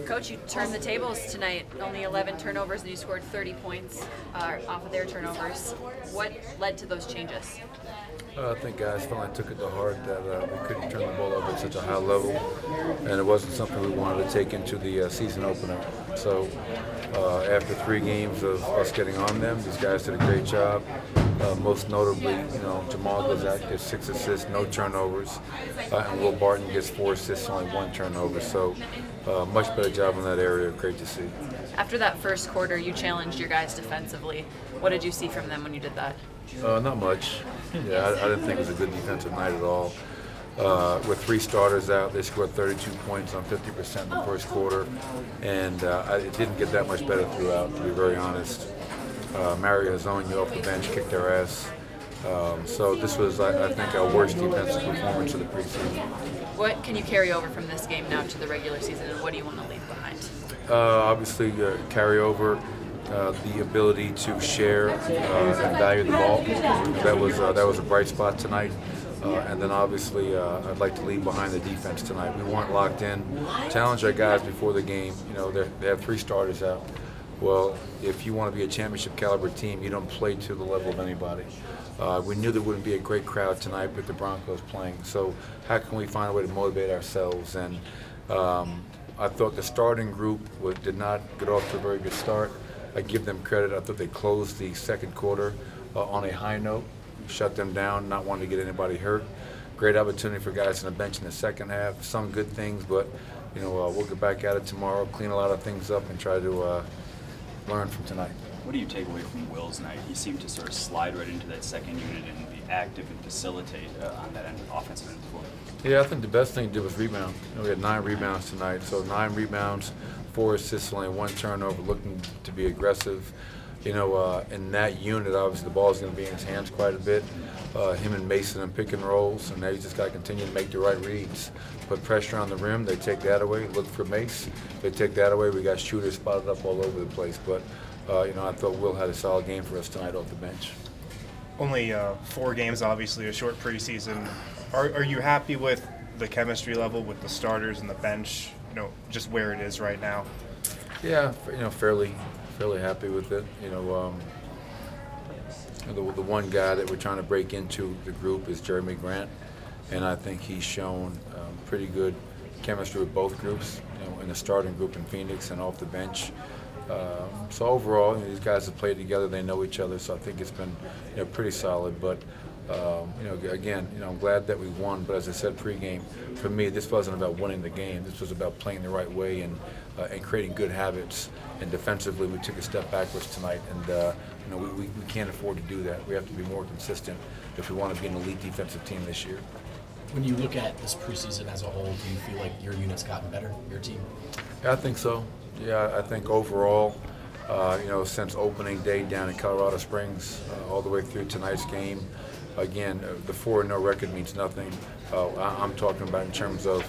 Coach, you turned the tables tonight. Only 11 turnovers, and you scored 30 points off of their turnovers. What led to those changes? I think guys finally took it to heart that we couldn't turn the ball over at such a high level, and it wasn't something we wanted to take into the season opener. So after 3 games of us getting on them, these guys did a great job. Most notably, Jamal goes out, gets 6 assists, no turnovers, and Will Barton gets 4 assists, only 1 turnover. So much better job in that area. Great to see. After that first quarter, you challenged your guys defensively. What did you see from them when you did that? Not much. Yeah, I didn't think it was a good defensive night at all. With 3 starters out, they scored 32 points on 50% in the first quarter, and it didn't get that much better throughout, to be very honest. Mario Hezonja off the bench kicked their ass. So this was, I think, our worst defensive performance of the preseason. What can you carry over from this game now to the regular season, and what do you want to leave behind? Obviously, carry over the ability to share and value the ball. That was a bright spot tonight. And then obviously, I'd like to leave behind the defense tonight. We weren't locked in. Challenge our guys before the game. They have 3 starters out. Well, if you want to be a championship caliber team, you don't play to the level of anybody. We knew there wouldn't be a great crowd tonight with the Broncos playing. So how can we find a way to motivate ourselves? And I thought the starting group did not get off to a very good start. I give them credit. I thought they closed the second quarter on a high note, shut them down, not wanting to get anybody hurt. Great opportunity for guys on the bench in the second half. Some good things, but we'll get back at it tomorrow, clean a lot of things up, and try to learn from tonight. What do you take away from Will's night? He seemed to sort of slide right into that second unit and be active and facilitate on that end, offensive end of the floor. Yeah, I think the best thing he did was rebound. We had 9 rebounds tonight, so 9 rebounds, 4 assists, only 1 turnover, looking to be aggressive. In that unit, obviously the ball is going to be in his hands quite a bit. Him and Mason and pick and rolls, and now you just got to continue to make the right reads. Put pressure on the rim, they take that away. Look for Mace, they take that away. We got shooters spotted up all over the place, but I thought Will had a solid game for us tonight off the bench. Only 4 games, obviously, a short preseason. Are you happy with the chemistry level with the starters and the bench? Just where it is right now. Yeah, fairly happy with it. The one guy that we're trying to break into the group is Jeremy Grant, and I think he's shown pretty good chemistry with both groups, in the starting group in Phoenix and off the bench. So overall, these guys have played together, they know each other, so I think it's been pretty solid. But again, I'm glad that we won, but as I said pregame, for me, this wasn't about winning the game. This was about playing the right way and creating good habits. And defensively, we took a step backwards tonight, and we can't afford to do that. We have to be more consistent if we want to be an elite defensive team this year. When you look at this preseason as a whole, do you feel like your unit's gotten better, your team? Yeah, I think so. Yeah, I think overall, since opening day down in Colorado Springs, all the way through tonight's game, again, the 4-0 record means nothing. I'm talking about in terms of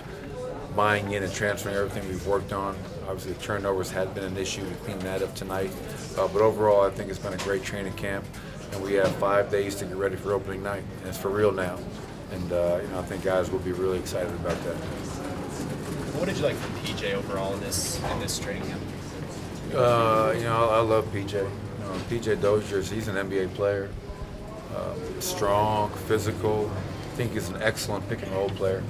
buying in and transferring everything we've worked on. Obviously, the turnovers had been an issue. We cleaned that up tonight. But overall, I think it's been a great training camp, and we have 5 days to get ready for opening night. And it's for real now. And I think guys will be really excited about that. What did you like from PJ overall in this training camp? I love PJ. PJ Dozier, he's an NBA player. Strong, physical. I think he's an excellent pick and roll player.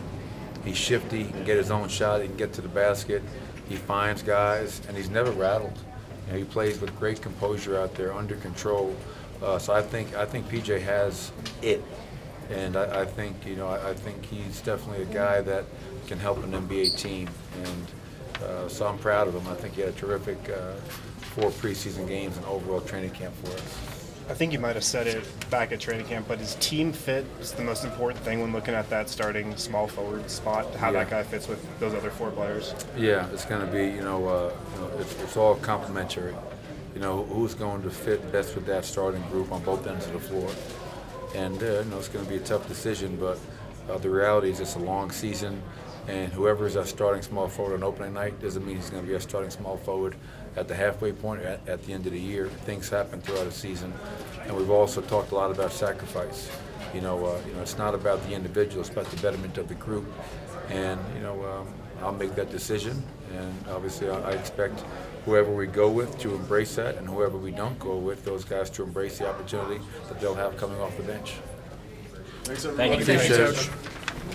He's shifty, he can get his own shot, he can get to the basket, he finds guys, and he's never rattled. He plays with great composure out there, under control. So I think PJ has it, and I think he's definitely a guy that can help an NBA team, and so I'm proud of him. I think he had a terrific 4 preseason games and overall training camp for us. I think you might have said it back at training camp, but his team fit is the most important thing when looking at that starting small forward spot, how that guy fits with those other 4 players. Yeah, it's going to be, it's all complementary. Who's going to fit best with that starting group on both ends of the floor. And, it's going to be a tough decision, but the reality is it's a long season, and whoever is our starting small forward on opening night doesn't mean he's going to be our starting small forward at the halfway point, at the end of the year. Things happen throughout the season, and we've also talked a lot about sacrifice. It's not about the individual; it's about the betterment of the group. And I'll make that decision, and obviously I expect whoever we go with to embrace that, and whoever we don't go with, those guys to embrace the opportunity that they'll have coming off the bench. Thank you. Appreciate it.